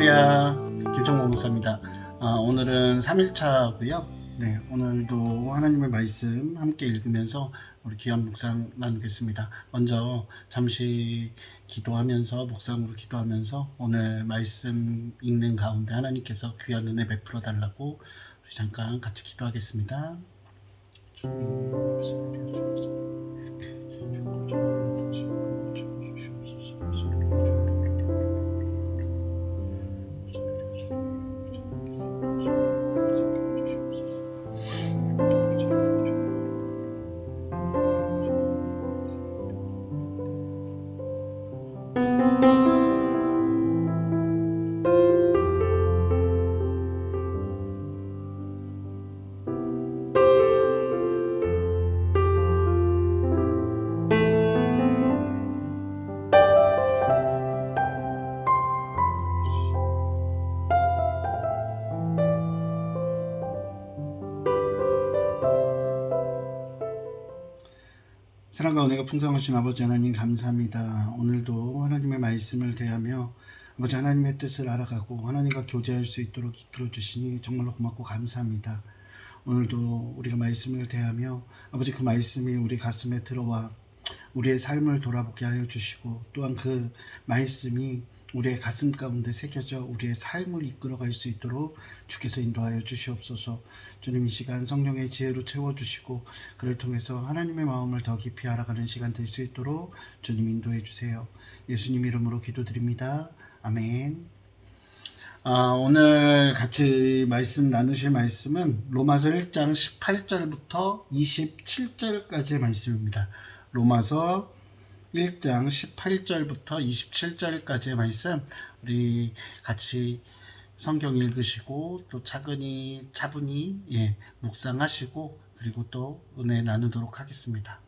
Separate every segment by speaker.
Speaker 1: 할렐루야, 김정모 목사입니다. 오늘은 3일차고요. 네, 오늘도 하나님의 말씀 함께 읽으면서 우리 귀한 묵상 나누겠습니다. 먼저 잠시 기도하면서 묵상으로 기도하면서 오늘 말씀 읽는 가운데 하나님께서 귀한 은혜 베풀어 달라고 우리 잠깐 같이 기도하겠습니다. 사랑과 은혜가 풍성하신 아버지 하나님 감사합니다. 오늘도 하나님의 말씀을 대하며 아버지 하나님의 뜻을 알아가고 하나님과 교제할 수 있도록 이끌어 주시니 정말로 고맙고 감사합니다. 오늘도 우리가 말씀을 대하며 아버지 그 말씀이 우리 가슴에 들어와 우리의 삶을 돌아보게 하여 주시고 또한 그 말씀이 우리의 가슴 가운데 새겨져 우리의 삶을 이끌어갈 수 있도록 주께서 인도하여 주시옵소서. 주님, 이 시간 성령의 지혜로 채워주시고 그를 통해서 하나님의 마음을 더 깊이 알아가는 시간 될 수 있도록 주님 인도해 주세요. 예수님 이름으로 기도드립니다. 아멘. 오늘 같이 말씀 나누실 말씀은 로마서 1장 18절부터 27절까지의 말씀입니다. 로마서 1장 18절부터 27절까지의 말씀, 우리 같이 성경 읽으시고 또 차분히 묵상하시고 그리고 또 은혜 나누도록 하겠습니다.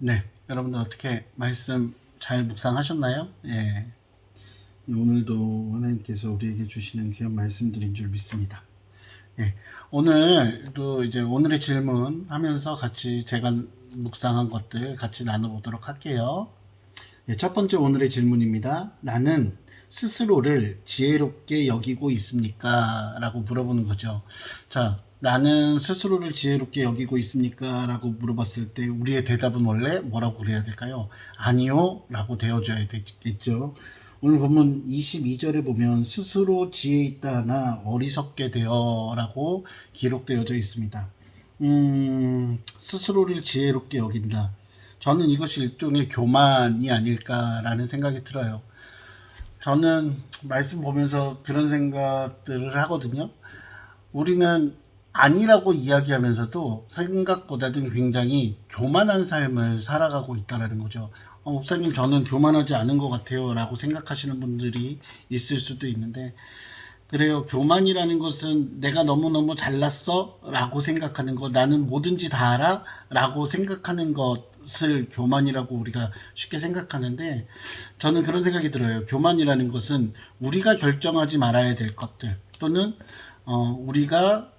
Speaker 1: 네, 여러분들 어떻게 말씀 잘 묵상하셨나요? 예, 오늘도 하나님께서 우리에게 주시는 귀한 말씀들인 줄 믿습니다. 예, 오늘도 이제 오늘의 질문 하면서 같이 제가 묵상한 것들 같이 나눠보도록 할게요. 예, 첫 번째 오늘의 질문입니다. 나는 스스로를 지혜롭게 여기고 있습니까? 라고 물어보는 거죠. 자, 나는 스스로를 지혜롭게 여기고 있습니까? 라고 물어봤을 때 우리의 대답은 원래 뭐라고 그래야 될까요? 아니요 라고 되어줘야 되겠죠. 오늘 본문 22절에 보면 스스로 지혜 있다 하나 어리석게 되어 라고 기록되어져 있습니다. 스스로를 지혜롭게 여긴다. 저는 이것이 일종의 교만이 아닐까라는 생각이 들어요. 저는 말씀 보면서 그런 생각들을 하거든요. 우리는 아니라고 이야기하면서도 생각보다는 굉장히 교만한 삶을 살아가고 있다는 거죠. 목사님 저는 교만하지 않은 것 같아요 라고 생각하시는 분들이 있을 수도 있는데, 그래요. 교만이라는 것은 내가 너무너무 잘났어 라고 생각하는 것, 나는 뭐든지 다 알아 라고 생각하는 것을 교만이라고 우리가 쉽게 생각하는데, 저는 그런 생각이 들어요. 교만이라는 것은 우리가 결정하지 말아야 될 것들, 또는 우리가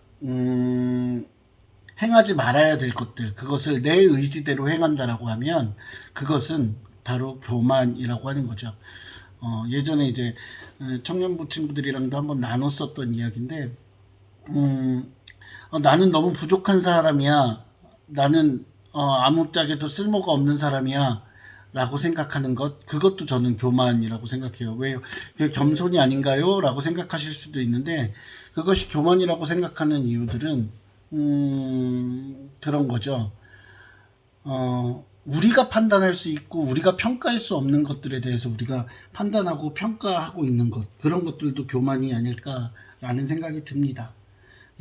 Speaker 1: 행하지 말아야 될 것들, 그것을 내 의지대로 행한다라고 하면 그것은 바로 교만이라고 하는 거죠. 예전에 이제 청년부 친구들이랑도 한번 나눴었던 이야기인데, 나는 너무 부족한 사람이야, 나는 아무짝에도 쓸모가 없는 사람이야 라고 생각하는 것, 그것도 저는 교만이라고 생각해요. 왜요? 그게 겸손이 아닌가요? 라고 생각하실 수도 있는데, 그것이 교만이라고 생각하는 이유들은 그런 거죠. 우리가 판단할 수 있고 우리가 평가할 수 없는 것들에 대해서 우리가 판단하고 평가하고 있는 것, 그런 것들도 교만이 아닐까라는 생각이 듭니다.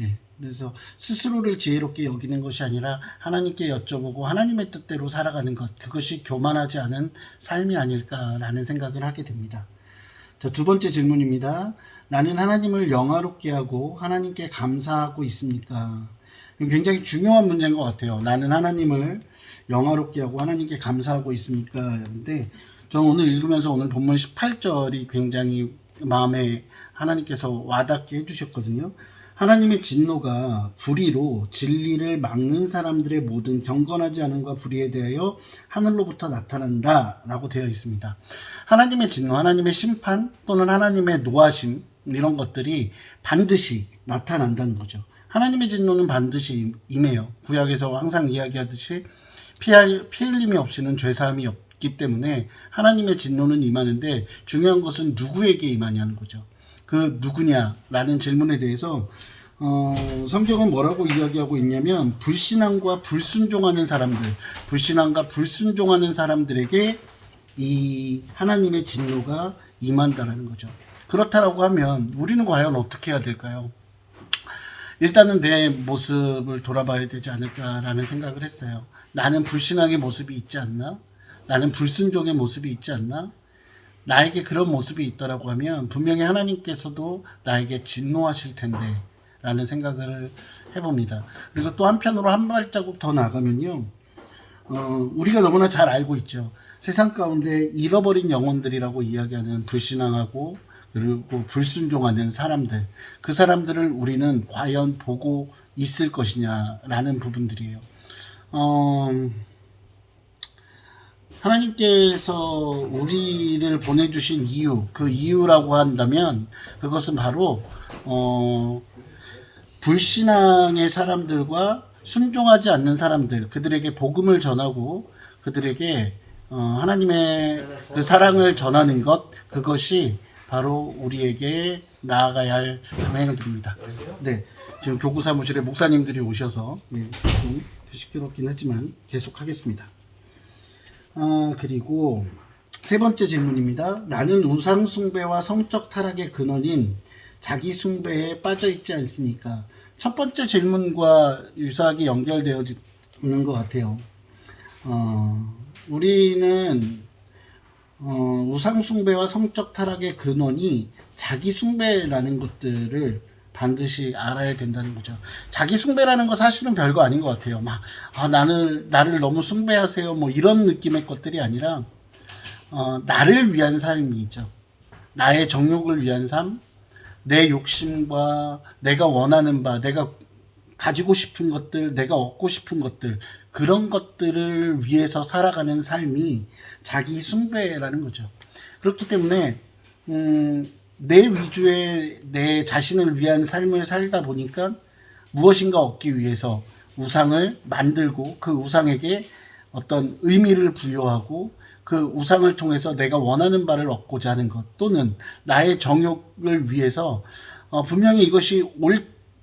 Speaker 1: 예, 그래서 스스로를 지혜롭게 여기는 것이 아니라 하나님께 여쭤보고 하나님의 뜻대로 살아가는 것, 그것이 교만하지 않은 삶이 아닐까라는 생각을 하게 됩니다. 자, 두 번째 질문입니다. 나는 하나님을 영화롭게 하고 하나님께 감사하고 있습니까? 굉장히 중요한 문제인 것 같아요. 나는 하나님을 영화롭게 하고 하나님께 감사하고 있습니까? 근데 저는 오늘 읽으면서 오늘 본문 18절이 굉장히 마음에 하나님께서 와닿게 해주셨거든요. 하나님의 진노가 불의로 진리를 막는 사람들의 모든 경건하지 않음과 불의에 대하여 하늘로부터 나타난다 라고 되어 있습니다. 하나님의 진노, 하나님의 심판 또는 하나님의 노하심, 이런 것들이 반드시 나타난다는 거죠. 하나님의 진노는 반드시 임해요. 구약에서 항상 이야기하듯이 피 흘림이 없이는 죄사함이 없기 때문에 하나님의 진노는 임하는데, 중요한 것은 누구에게 임하냐는 거죠. 그 누구냐라는 질문에 대해서 성경은 뭐라고 이야기하고 있냐면, 불신앙과 불순종하는 사람들, 불신앙과 불순종하는 사람들에게 이 하나님의 진노가 임한다라는 거죠. 그렇다라고 하면 우리는 과연 어떻게 해야 될까요? 일단은 내 모습을 돌아봐야 되지 않을까라는 생각을 했어요. 나는 불신앙의 모습이 있지 않나? 나는 불순종의 모습이 있지 않나? 나에게 그런 모습이 있다라고 하면 분명히 하나님께서도 나에게 진노하실 텐데 라는 생각을 해봅니다. 그리고 또 한편으로 한 발자국 더 나가면요, 우리가 너무나 잘 알고 있죠. 세상 가운데 잃어버린 영혼들이라고 이야기하는 불신앙하고 그리고 불순종하는 사람들, 그 사람들을 우리는 과연 보고 있을 것이냐라는 부분들이에요. 하나님께서 우리를 보내주신 이유, 그 이유라고 한다면 그것은 바로 불신앙의 사람들과 순종하지 않는 사람들, 그들에게 복음을 전하고 그들에게 하나님의 그 사랑을 전하는 것, 그것이 바로 우리에게 나아가야 할 행동입니다. 네, 지금 교구 사무실에 목사님들이 오셔서 좀 시끄럽긴 하지만 계속하겠습니다. 그리고 세 번째 질문입니다. 나는 우상 숭배와 성적 타락의 근원인 자기 숭배에 빠져 있지 않습니까? 첫 번째 질문과 유사하게 연결되어 있는 것 같아요. 우리는 우상 숭배와 성적 타락의 근원이 자기 숭배라는 것들을 반드시 알아야 된다는 거죠. 자기 숭배라는 거 사실은 별거 아닌 것 같아요. 막 나를 너무 숭배하세요 뭐 이런 느낌의 것들이 아니라 나를 위한 삶이죠. 나의 정욕을 위한 삶, 내 욕심과 내가 원하는 바, 내가 가지고 싶은 것들, 내가 얻고 싶은 것들, 그런 것들을 위해서 살아가는 삶이 자기 숭배라는 거죠. 그렇기 때문에 내 위주의 내 자신을 위한 삶을 살다 보니까 무엇인가 얻기 위해서 우상을 만들고 그 우상에게 어떤 의미를 부여하고 그 우상을 통해서 내가 원하는 바를 얻고자 하는 것, 또는 나의 정욕을 위해서 분명히 이것이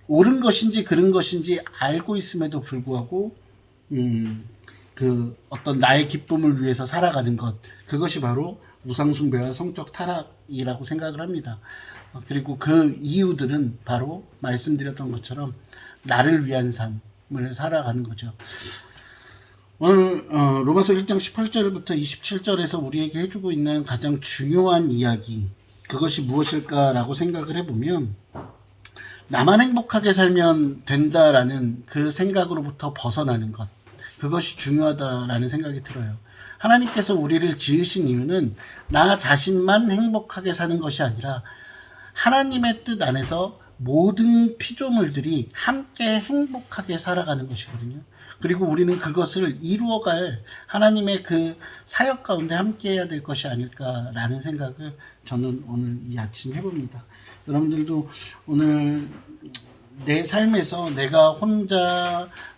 Speaker 1: 옳은 것인지 그른 것인지 알고 있음에도 불구하고 그 어떤 나의 기쁨을 위해서 살아가는 것, 그것이 바로 우상숭배와 성적 타락이라고 생각을 합니다. 그리고 그 이유들은 바로 말씀드렸던 것처럼 나를 위한 삶을 살아가는 거죠. 오늘 로마서 1장 18절부터 27절에서 우리에게 해주고 있는 가장 중요한 이야기, 그것이 무엇일까라고 생각을 해보면, 나만 행복하게 살면 된다라는 그 생각으로부터 벗어나는 것, 그것이 중요하다라는 생각이 들어요. 하나님께서 우리를 지으신 이유는 나 자신만 행복하게 사는 것이 아니라 하나님의 뜻 안에서 모든 피조물들이 함께 행복하게 살아가는 것이거든요. 그리고 우리는 그것을 이루어갈 하나님의 그 사역 가운데 함께 해야 될 것이 아닐까라는 생각을 저는 오늘 이 아침 해봅니다. 여러분들도 오늘 내 삶에서 내가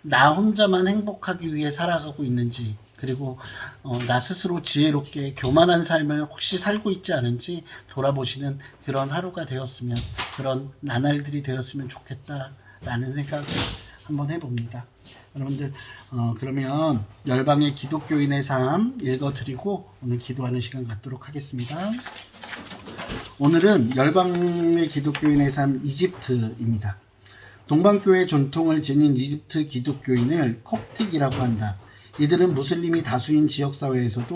Speaker 1: 나 혼자만 행복하기 위해 살아가고 있는지, 그리고 나 스스로 지혜롭게 교만한 삶을 혹시 살고 있지 않은지 돌아보시는 그런 하루가 되었으면, 그런 나날들이 되었으면 좋겠다라는 생각을 한번 해봅니다. 여러분들 그러면 열방의 기독교인의 삶 읽어드리고 오늘 기도하는 시간 갖도록 하겠습니다. 오늘은 열방의 기독교인의 삶 이집트입니다. 동방교회 전통을 지닌 이집트 기독교인을 콥틱이라고 한다. 이들은 무슬림이 다수인 지역사회에서도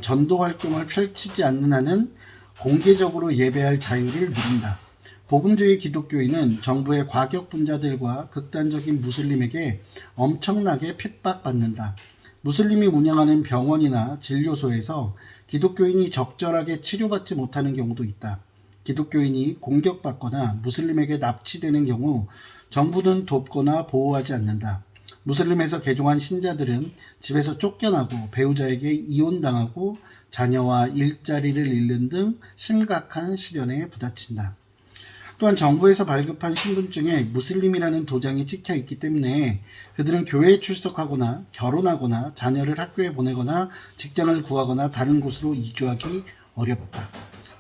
Speaker 1: 전도 활동을 펼치지 않는 한은 공개적으로 예배할 자유를 누린다. 복음주의 기독교인은 정부의 과격분자들과 극단적인 무슬림에게 엄청나게 핍박받는다. 무슬림이 운영하는 병원이나 진료소에서 기독교인이 적절하게 치료받지 못하는 경우도 있다. 기독교인이 공격받거나 무슬림에게 납치되는 경우 정부는 돕거나 보호하지 않는다. 무슬림에서 개종한 신자들은 집에서 쫓겨나고 배우자에게 이혼당하고 자녀와 일자리를 잃는 등 심각한 시련에 부딪힌다. 또한 정부에서 발급한 신분증에 무슬림이라는 도장이 찍혀 있기 때문에 그들은 교회에 출석하거나 결혼하거나 자녀를 학교에 보내거나 직장을 구하거나 다른 곳으로 이주하기 어렵다.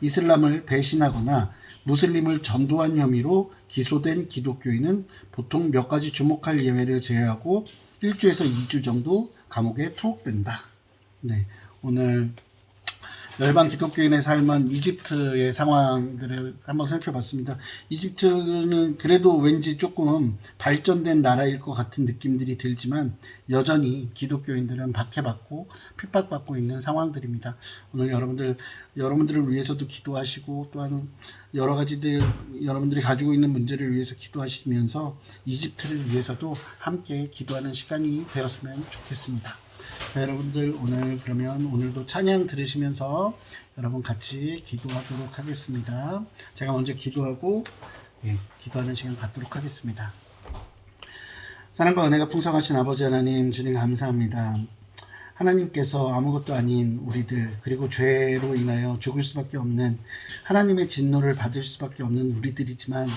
Speaker 1: 이슬람을 배신하거나 무슬림을 전도한 혐의로 기소된 기독교인은 보통 몇 가지 주목할 예외를 제외하고 1주에서 2주 정도 감옥에 투옥된다. 네, 오늘 열방 기독교인의 삶은 이집트의 상황들을 한번 살펴봤습니다. 이집트는 그래도 왠지 조금 발전된 나라일 것 같은 느낌들이 들지만 여전히 기독교인들은 박해받고 핍박받고 있는 상황들입니다. 오늘 여러분들을 위해서도 기도하시고, 또한 여러 가지들 여러분들이 가지고 있는 문제를 위해서 기도하시면서 이집트를 위해서도 함께 기도하는 시간이 되었으면 좋겠습니다. 여러분들 그러면 오늘도 찬양 들으시면서 여러분 같이 기도하도록 하겠습니다. 제가 먼저 기도하고 기도하는 시간 갖도록 하겠습니다. 사랑과 은혜가 풍성하신 아버지 하나님, 주님 감사합니다. 하나님께서 아무것도 아닌 우리들, 그리고 죄로 인하여 죽을 수밖에 없는, 하나님의 진노를 받을 수밖에 없는 우리들이지만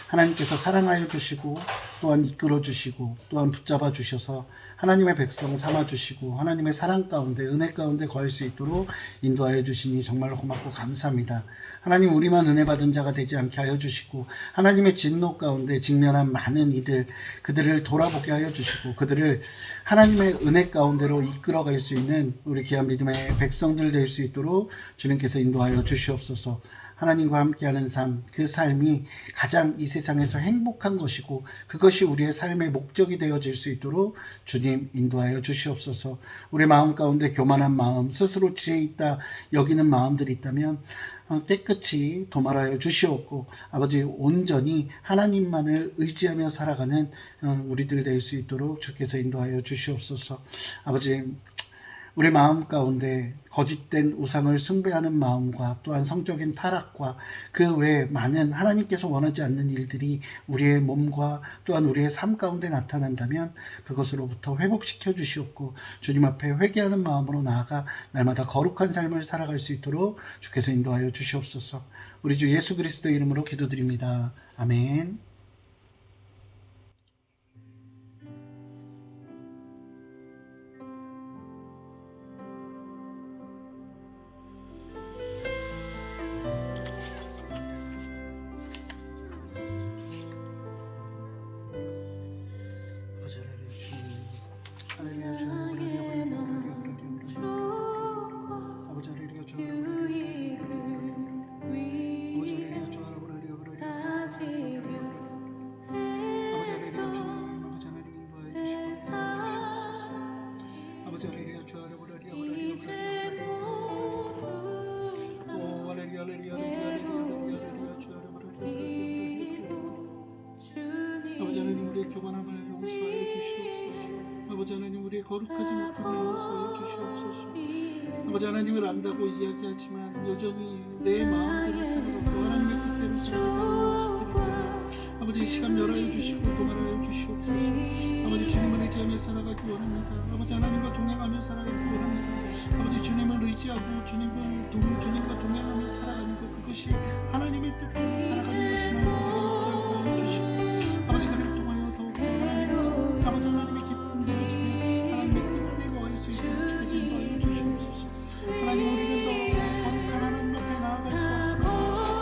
Speaker 1: 하나님께서 사랑하여 주시고 또한 이끌어 주시고 또한 붙잡아 주셔서 하나님의 백성 삼아 주시고 하나님의 사랑 가운데 은혜 가운데 거할 수 있도록 인도하여 주시니 정말로 고맙고 감사합니다. 하나님, 우리만 은혜 받은 자가 되지 않게 하여 주시고 하나님의 진노 가운데 직면한 많은 그들을 돌아보게 하여 주시고 그들을 하나님의 은혜 가운데로 이끌어갈 수 있는 우리 귀한 믿음의 백성들 될 수 있도록 주님께서 인도하여 주시옵소서. 하나님과 함께하는 삶, 그 삶이 가장 이 세상에서 행복한 것이고 그것이 우리의 삶의 목적이 되어질 수 있도록 주님 인도하여 주시옵소서. 우리 마음 가운데 교만한 마음, 스스로 지혜 있다 여기는 마음들이 있다면 깨끗이 도말하여 주시옵고 아버지 온전히 하나님만을 의지하며 살아가는 우리들 될 수 있도록 주께서 인도하여 주시옵소서. 아버지 우리 마음 가운데 거짓된 우상을 숭배하는 마음과 또한 성적인 타락과 그 외에 많은 하나님께서 원하지 않는 일들이 우리의 몸과 또한 우리의 삶 가운데 나타난다면 그것으로부터 회복시켜 주시옵고 주님 앞에 회개하는 마음으로 나아가 날마다 거룩한 삶을 살아갈 수 있도록 주께서 인도하여 주시옵소서. 우리 주 예수 그리스도의 이름으로 기도드립니다. 아멘. 아버지 하나님 우리의 교만함을 용서하여 주시옵소서. 아버지 하나님 우리의 거룩하지 못함을 용서하여 주시옵소서. 아버지 하나님을 안다고 이야기하지만 여전히 내 마음대로 살아가고 하나님의 뜻대로 살아가지 않는 모습들입니다. 아버지 이 시간 멸하여 주시고 도말하여 주시옵소서. 아버지 주님을 의지하며 살아가기 원합니다. 아버지 하나님과 동행하며 살아가기 원합니다. 아버지 주님을 의지하고 주님과 동행하며 살아가는 것 그것이 하나님의 뜻대로 살아가는 것임을 우리가 잊지 않게 하여 주시고 아버지 그를 통하여 더욱 하나님과 아버지 하나님의 기쁨 되어지며 하나님의 뜻 안에 거할 수 있도록 주께서 인도하여 주시옵소서. 하나님 우리는 더 거룩한 하나님 앞에 나아갈 수 없습니다.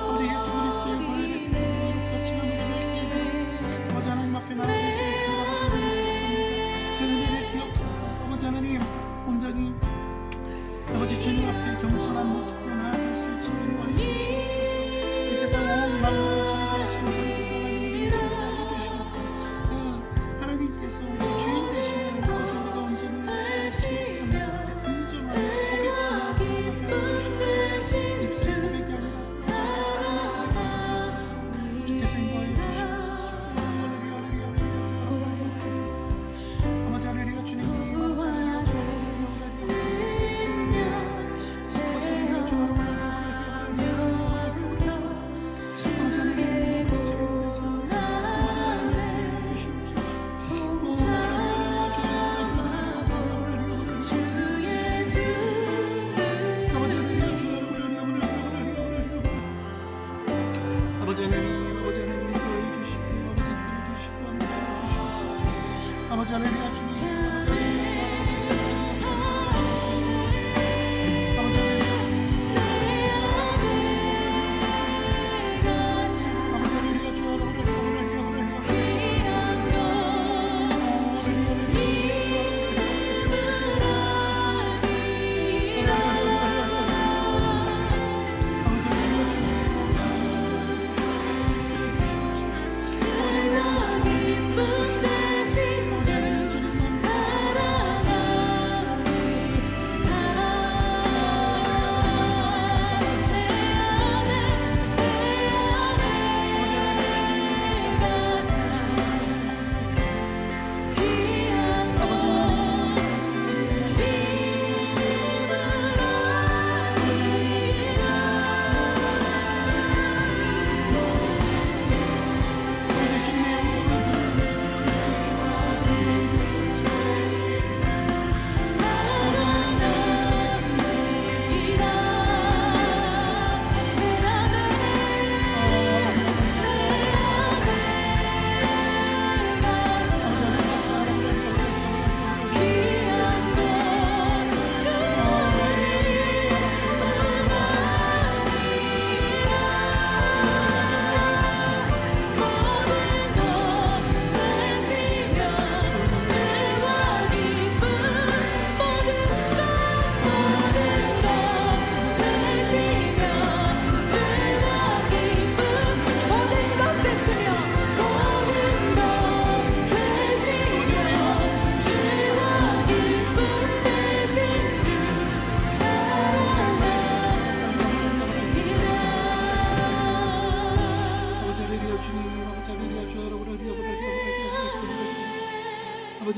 Speaker 1: 아버지 예수 그리스도의 보혈의 피로 거친 우리를 깨닫고 아버지 하나님 앞에 나아갈 수 있습니다. 그 은혜를 기억하고 아버지 하나님 온전히 아버지 주님 앞에 겸손한 모습으로 나아갈 수 있도록 인도하여 주시옵소서. 이 세상 온 만물을 창조하신 창조주 하나님 우리 인정하여 주시옵고 그 하나님께서 우리 주인 되시는 아버지 우리가 온전히 지켜합니다. 인정하고 고백하고 하여 주시옵소서. 입술 고백이 아니라 사랑의 고백이 하여 주시옵소서. 주께서 인도하여 주시옵소서. 아버지 하나님 주님 아버지 하나님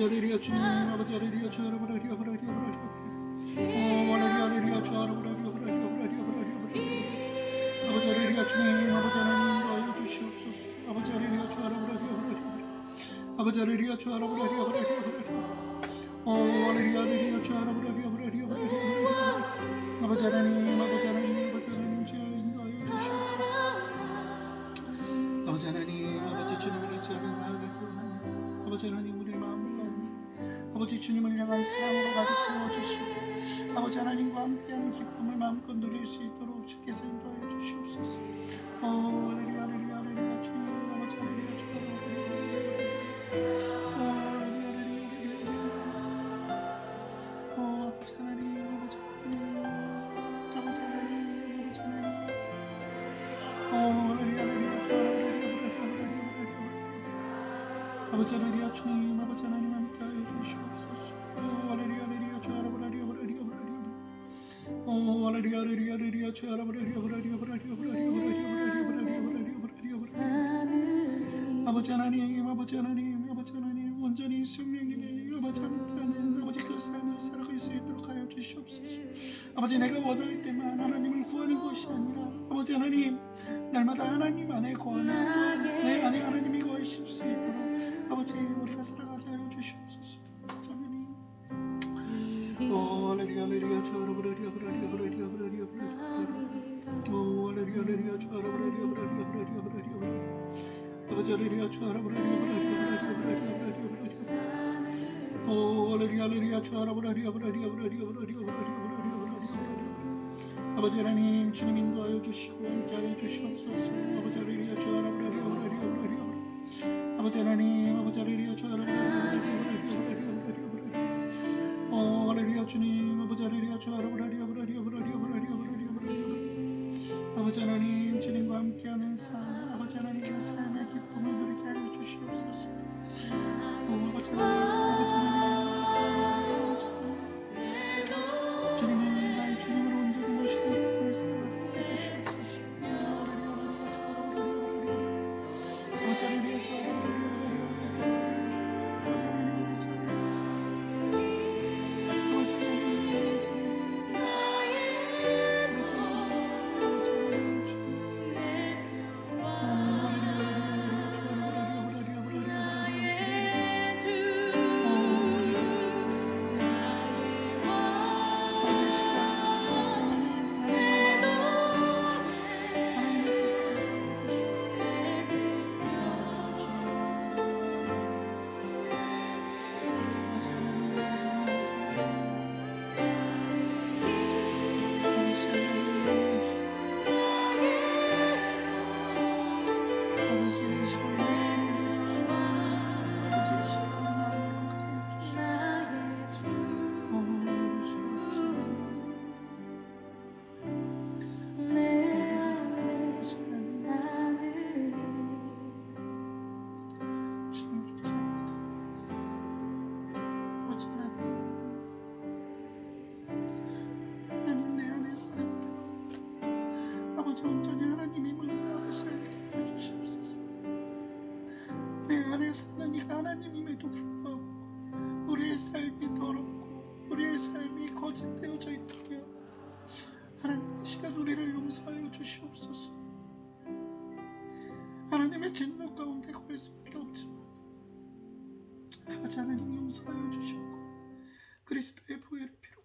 Speaker 1: 아버지 할렐루야 주님 아버지 할렐루야 주 여러분 할렐루야 할렐루야 할렐루야 주 여러분 아버지 할렐루야 주님 아버지 하나님 인도하여 주시옵소서 아버지 할렐루야 주 여러분 아버지 할렐루야 주 여러분 할렐루야 할렐루야 주 여러분 아버지 하나님 아버지 하나님 아버지 하나님 주여 인도하여 주시옵소서 아버지 하나님 아버지 주님을 의지하며 나아가기 원합니다 아버지 하나님 우리의 마음을 가운데 아버지 주님을 향한 사랑으로 가득 채워주시고 아버지 하나님과 함께하는 기쁨을 마음껏 누릴 수 있도록 주께서 인도하여 주시옵소서 할렐루야 할렐루야 할렐루야 주님 아버지 할렐루야 주님 아버지 하나님 아버지 하나님 아버지 하나님 아버지 하나님 아버지 할렐루야 주님 아버지 하나님 함께하여 주시옵소서 할렐루야 할렐루야 주 여러분 할렐루야 할렐루야 할렐루야 주 여러분 아버지 하나님 아버지 하나님 아버지 하나님 온전히 생명이 아버지 함께하는 아버지 그 삶을 살아갈 수 있도록 하여 주시옵소서 아버지 내가 원할 때만 하나님을 구하는 것이 아니라 아버지 하나님 날마다 하나님 안에 거하는 내 안에 하나님이 거하실 수 있도록 아버지 우리가 살아가게 하여 주시옵소서 하나님 할렐루야 할렐루야 주 여러분 할렐루야 할렐루야 할렐루야 주 여러분 할렐루야 아버지 할렐루야 주 여러분 할렐루야 할렐루야 주 여러분 아버지 하나님 주님 인도하여 주시고 함께하여 주시옵소서 아버지 할렐루야 주 여러분 아버지 하나님 아버지 할렐루야 주 여러분 할렐루야 주님 아버지 할렐루야 주 여러분 아버지 하나님 주님과 함께하는 삶 아버지 하나님 그 삶의 기쁨을 누리게 하여 주시옵소서 아버지 하나님 주님은 나의 주님을 온전히 모시는 삶을 살아가게 하여 주시옵소서 아버지 할렐루야 주 여러분 아버지 온전히 하나님임을 알게 하여 주시옵소서 내 안에 사는 이가 하나님임에도 불구하고 우리의 삶이 더럽고 우리의 삶이 거짓되어져 있다면 하나님 이 시간 우리를 용서하여 주시옵소서 하나님의 진노 가운데 거할 수밖에 없지만 아버지 하나님 용서하여 주시고 그리스도의 보혈의 피로